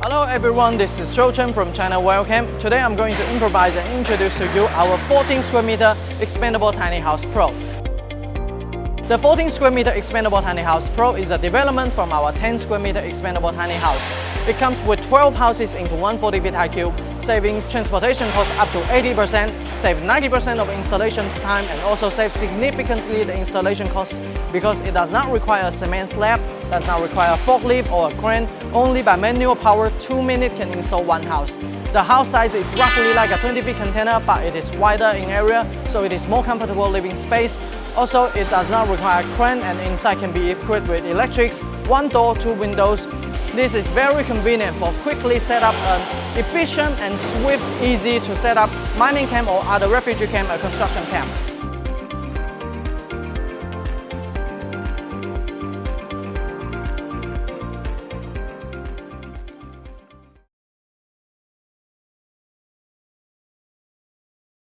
Hello everyone, this is Zhou Chen from China Welcome. Today I'm going to improvise and introduce to you our 14 square meter expandable tiny house Pro. The 14 square meter expandable tiny house Pro is a development from our 10 square meter expandable tiny house. It comes with 12 houses into one 40-feet high cube, saving transportation costs up to 80%, save 90% of installation time, and also save significantly the installation costs because it does not require a cement slab, does not require a forklift or a crane. Only by manual power, 2 minutes can install one house. The house size is roughly like a 20-feet container, but it is wider in area, so it is more comfortable living space. Also, it does not require a crane, and inside can be equipped with electrics, 1 door, 2 windows. This is very convenient for quickly set up an efficient and swift, easy to set up mining camp or other refugee camp or construction camp.